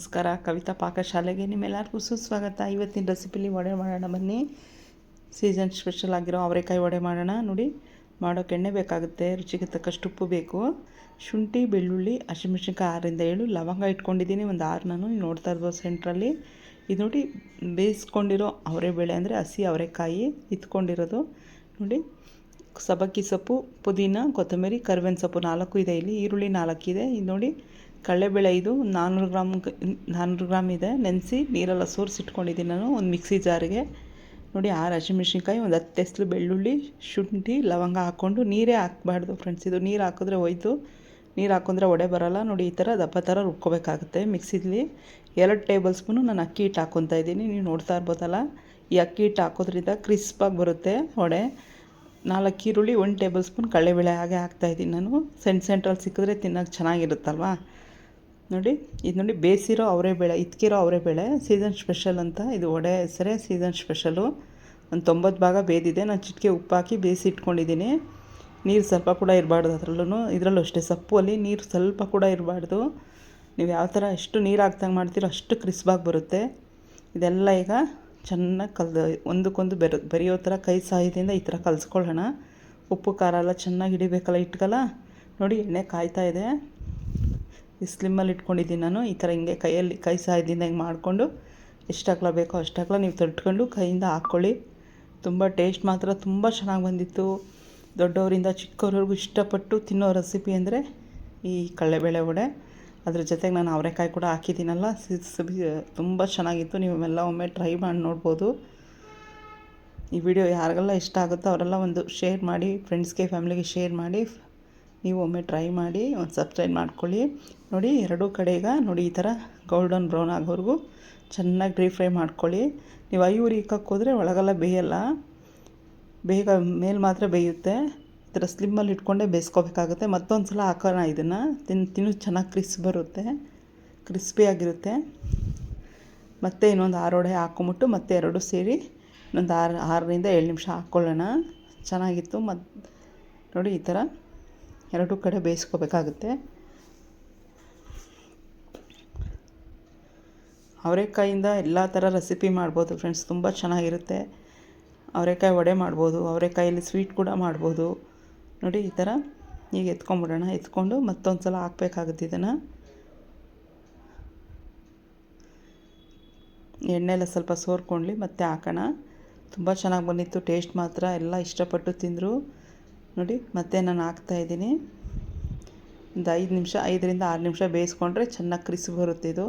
ನಮಸ್ಕಾರ. ಕವಿತಾ ಪಾಕಶಾಲೆಗೆ ನಿಮ್ಮೆಲ್ಲರಿಗೂ ಸುಸ್ವಾಗತ. ಇವತ್ತಿನ ರೆಸಿಪಿಲಿ ವಡೆ ಮಾಡೋಣ ಬನ್ನಿ. ಸೀಸನ್ ಸ್ಪೆಷಲ್ ಆಗಿರೋ ಅವರೆಕಾಯಿ ವಡೆ ಮಾಡೋಣ. ನೋಡಿ, ಮಾಡೋಕ್ಕೆ ಎಣ್ಣೆ ಬೇಕಾಗುತ್ತೆ, ರುಚಿಗೆ ತಕ್ಕಷ್ಟು ಉಪ್ಪು ಬೇಕು, ಶುಂಠಿ, ಬೆಳ್ಳುಳ್ಳಿ, ಹಸಿಮೆಣಸಿನ್ಕಾಯಿ 6ರಿಂದ 7, ಲವಂಗ ಇಟ್ಕೊಂಡಿದ್ದೀನಿ ಒಂದು 6. ನಾನು ನೋಡ್ತಾ ಇರ್ಬೋದು ಸೆಂಟ್ರಲ್ಲಿ. ಇದು ನೋಡಿ, ಬೇಯಿಸ್ಕೊಂಡಿರೋ ಅವರೆಬೇಳೆ ಅಂದರೆ ಹಸಿ ಅವರೆಕಾಯಿ ಇತ್ಕೊಂಡಿರೋದು. ನೋಡಿ, ಸಬ್ಬಕ್ಕಿ ಸೊಪ್ಪು, ಪುದೀನ, ಕೊತ್ತಂಬರಿ, ಕರಿಬೇವಿನ ಸೊಪ್ಪು 4 ಇದೆ. ಇಲ್ಲಿ ಈರುಳ್ಳಿ 4 ಇದೆ. ಇದು ನೋಡಿ, ಕಡಲೆಬೇಳೆ ಇದು 400 ಗ್ರಾಮ್ ಇದೆ. ನೆನೆಸಿ ನೀರೆಲ್ಲ ಸೋರಿಸಿಟ್ಕೊಂಡಿದ್ದೀನಿ ನಾನು ಒಂದು ಮಿಕ್ಸಿ ಜಾರಿಗೆ. ನೋಡಿ, 6 ಹಸಿಮೆಣ್ಸಿನ್ಕಾಯಿ, ಒಂದು 10 ಎಸ್ಲು ಬೆಳ್ಳುಳ್ಳಿ, ಶುಂಠಿ, ಲವಂಗ ಹಾಕ್ಕೊಂಡು, ನೀರೇ ಹಾಕಬಾರ್ದು ಫ್ರೆಂಡ್ಸ್. ಇದು ನೀರು ಹಾಕಿದ್ರೆ ಹೋಯ್ತು, ನೀರು ಹಾಕಿದ್ರೆ ವಡೆ ಬರೋಲ್ಲ. ನೋಡಿ, ಈ ಥರ ದಪ್ಪ ಥರ ರುಬ್ಕೋಬೇಕಾಗುತ್ತೆ ಮಿಕ್ಸಿಲಿ. 2 ಟೇಬಲ್ ಸ್ಪೂನು ನಾನು ಅಕ್ಕಿ ಹಿಟ್ಟು ಹಾಕ್ಕೊತಾ ಇದ್ದೀನಿ. ನೀವು ನೋಡ್ತಾ ಇರ್ಬೋದಲ್ಲ, ಈ ಅಕ್ಕಿ ಹಿಟ್ಟು ಹಾಕೋದ್ರಿಂದ ಕ್ರಿಸ್ಪಾಗಿ ಬರುತ್ತೆ ವಡೆ. 4 ಈರುಳ್ಳಿ, 1 ಟೇಬಲ್ ಸ್ಪೂನ್ ಕಡಲೆಬೇಳೆ ಹಾಗೆ ಹಾಕ್ತಾಯಿದ್ದೀನಿ ನಾನು. ಸೆಂಟ್ರಲ್ಲಿ ಸಿಕ್ಕಿದ್ರೆ ತಿನ್ನೋಕೆ ಚೆನ್ನಾಗಿರುತ್ತಲ್ವ. ನೋಡಿ, ಇದು ನೋಡಿ, ಬೇಯಿಸಿರೋ ಅವರೆಬೇಳೆ, ಇತ್ಕಿರೋ ಅವರೆಬೇಳೆ, ಸೀಸನ್ ಸ್ಪೆಷಲ್ ಅಂತ. ಇದು ವಡೆ ಹೆಸರೇ ಸೀಸನ್ ಸ್ಪೆಷಲು. ಒಂದು 90 ಭಾಗ ಬೇಯ್ದಿದೆ. ನಾನು ಚಿಟಿಕೆ ಉಪ್ಪು ಹಾಕಿ ಬೇಯಿಸಿ ಇಟ್ಕೊಂಡಿದ್ದೀನಿ. ನೀರು ಸ್ವಲ್ಪ ಕೂಡ ಇರಬಾರ್ದು ಅದರಲ್ಲೂ. ಇದರಲ್ಲೂ ಅಷ್ಟೇ, ಸಪ್ಪಲ್ಲಿ ನೀರು ಸ್ವಲ್ಪ ಕೂಡ ಇರಬಾರ್ದು. ನೀವು ಯಾವ ಥರ ಎಷ್ಟು ನೀರು ಹಾಕ್ದಂಗೆ ಮಾಡ್ತೀರೋ ಅಷ್ಟು ಕ್ರಿಸ್ಪಾಗಿ ಬರುತ್ತೆ. ಇದೆಲ್ಲ ಈಗ ಚೆನ್ನಾಗಿ ಒಂದಕ್ಕೊಂದು ಬೆರೆಯೋ ಥರ ಕೈ ಸಹಾಯದಿಂದ ಈ ಥರ ಕಲಿಸ್ಕೊಳ್ಳೋಣ. ಉಪ್ಪು ಖಾರ ಎಲ್ಲ ಚೆನ್ನಾಗಿ ಹಿಡಿಬೇಕಲ್ಲ ಇಟ್ಕಲ್ಲ. ನೋಡಿ, ಎಣ್ಣೆ ಕಾಯ್ತಾ ಇದೆ. ಈ ಸ್ಲಿಮ್ಮಲ್ಲಿ ಇಟ್ಕೊಂಡಿದ್ದೀನಿ ನಾನು. ಈ ಥರ ಹಿಂಗೆ ಕೈ ಸಹಾಯದಿಂದ ಹಿಂಗೆ ಮಾಡಿಕೊಂಡು ಎಷ್ಟು ಅಗಲ ಬೇಕೋ ಅಷ್ಟು ಅಗಲ ನೀವು ತಟ್ಕೊಂಡು ಕೈಯಿಂದ ಹಾಕ್ಕೊಳ್ಳಿ. ತುಂಬ ಟೇಸ್ಟ್ ಮಾತ್ರ ತುಂಬ ಚೆನ್ನಾಗಿ ಬಂದಿತ್ತು. ದೊಡ್ಡವರಿಂದ ಚಿಕ್ಕವರೆಗೂ ಇಷ್ಟಪಟ್ಟು ತಿನ್ನೋ ರೆಸಿಪಿ ಅಂದರೆ ಈ ಕಡಲೆಬೇಳೆ ವಡೆ. ಅದ್ರ ಜೊತೆಗೆ ನಾನು ಅವರೆಕಾಯಿ ಕೂಡ ಹಾಕಿದ್ದೀನಲ್ಲ, ತುಂಬ ಚೆನ್ನಾಗಿತ್ತು. ನೀವೆಲ್ಲ ಒಮ್ಮೆ ಟ್ರೈ ಮಾಡಿ ನೋಡ್ಬೋದು. ಈ ವಿಡಿಯೋ ಯಾರಿಗೆಲ್ಲ ಇಷ್ಟ ಆಗುತ್ತೋ ಅವರೆಲ್ಲ ಒಂದು ಶೇರ್ ಮಾಡಿ, ಫ್ರೆಂಡ್ಸ್ಗೆ, ಫ್ಯಾಮಿಲಿಗೆ ಶೇರ್ ಮಾಡಿ. ನೀವು ಒಮ್ಮೆ ಟ್ರೈ ಮಾಡಿ, ಒಂದು ಸಬ್ಸ್ಕ್ರೈಬ್ ಮಾಡ್ಕೊಳ್ಳಿ. ನೋಡಿ, ಎರಡೂ ಕಡೆಗ ನೋಡಿ ಈ ಥರ ಗೋಲ್ಡನ್ ಬ್ರೌನ್ ಆಗೋವರೆಗೂ ಚೆನ್ನಾಗಿ ಡೀಪ್ ಫ್ರೈ ಮಾಡ್ಕೊಳ್ಳಿ. ನೀವು ಐವರಿ ಇಕ್ಕಕ್ಕೆ ಹೋದರೆ ಒಳಗೆಲ್ಲ ಬೇಯಲ್ಲ, ಬೇಗ ಮೇಲೆ ಮಾತ್ರ ಬೇಯುತ್ತೆ. ಈ ಥರ ಸ್ಲಿಮ್ಮಲ್ಲಿ ಇಟ್ಕೊಂಡೇ ಬೇಯಿಸ್ಕೋಬೇಕಾಗುತ್ತೆ. ಮತ್ತೊಂದು ಸಲ ಹಾಕೋಣ ಇದನ್ನು. ತಿನ್ನು ಚೆನ್ನಾಗಿ ಬರುತ್ತೆ, ಕ್ರಿಸ್ಪಿಯಾಗಿರುತ್ತೆ. ಮತ್ತೆ ಇನ್ನೊಂದು 6 ವಡೆ ಹಾಕ್ಕೊಂಬಿಟ್ಟು ಮತ್ತೆ 2 ಸೇರಿ ಇನ್ನೊಂದು 6ರಿಂದ 7 ನಿಮಿಷ ಹಾಕ್ಕೊಳ್ಳೋಣ. ಚೆನ್ನಾಗಿತ್ತು. ನೋಡಿ, ಈ ಥರ ಎರಡೂ ಕಡೆ ಬೇಯಿಸ್ಕೋಬೇಕಾಗುತ್ತೆ. ಅವರೆಕಾಯಿಂದ ಎಲ್ಲ ಥರ ರೆಸಿಪಿ ಮಾಡ್ಬೋದು ಫ್ರೆಂಡ್ಸ್, ತುಂಬ ಚೆನ್ನಾಗಿರುತ್ತೆ. ಅವರೆಕಾಯಿ ವಡೆ ಮಾಡ್ಬೋದು, ಅವರೆಕಾಯಲ್ಲಿ ಸ್ವೀಟ್ ಕೂಡ ಮಾಡ್ಬೋದು. ನೋಡಿ, ಈ ಥರ ಈಗ ಎತ್ಕೊಂಡ್ಬಿಡೋಣ. ಎತ್ಕೊಂಡು ಮತ್ತೊಂದು ಸಲ ಹಾಕಬೇಕಾಗುತ್ತೆ ಇದನ್ನು. ಎಣ್ಣೆಲ್ಲ ಸ್ವಲ್ಪ ಸೋರ್ಕೊಳ್ಳಿ, ಮತ್ತೆ ಹಾಕೋಣ. ತುಂಬ ಚೆನ್ನಾಗಿ ಬಂದಿತ್ತು. ಟೇಸ್ಟ್ ಮಾತ್ರ ಎಲ್ಲ ಇಷ್ಟಪಟ್ಟು ತಿಂದರು. ನೋಡಿ, ಮತ್ತೆ ನಾನು ಹಾಕ್ತಾಯಿದ್ದೀನಿ. ಒಂದು 5 ನಿಮಿಷ, 5ರಿಂದ 6 ನಿಮಿಷ ಬೇಯಿಸ್ಕೊಂಡ್ರೆ ಚೆನ್ನಾಗಿ ಕ್ರಿಸ್ಪ್ ಬರುತ್ತೆ ಇದು.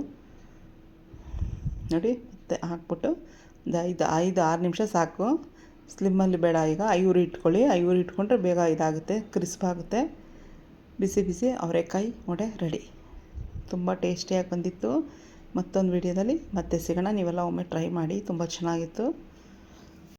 ನೋಡಿ, ಮತ್ತೆ ಹಾಕ್ಬಿಟ್ಟು ಒಂದು 5-6 ನಿಮಿಷ ಸಾಕು. ಸ್ಲಿಮ್ಮಲ್ಲಿ ಬೇಡ. ಈಗ ಐವರಿ ಇಟ್ಕೊಳ್ಳಿ. ಐವರಿ ಇಟ್ಕೊಂಡ್ರೆ ಬೇಗ ಇದಾಗುತ್ತೆ, ಕ್ರಿಸ್ಪ್ ಆಗುತ್ತೆ. ಬಿಸಿ ಬಿಸಿ ಅವರೆಕಾಯಿ ವಡೆ ರೆಡಿ. ತುಂಬ ಟೇಸ್ಟಿಯಾಗಿ ಬಂದಿತ್ತು. ಮತ್ತೊಂದು ವಿಡಿಯೋದಲ್ಲಿ ಮತ್ತೆ ಸಿಗೋಣ. ನೀವೆಲ್ಲ ಒಮ್ಮೆ ಟ್ರೈ ಮಾಡಿ, ತುಂಬ ಚೆನ್ನಾಗಿತ್ತು.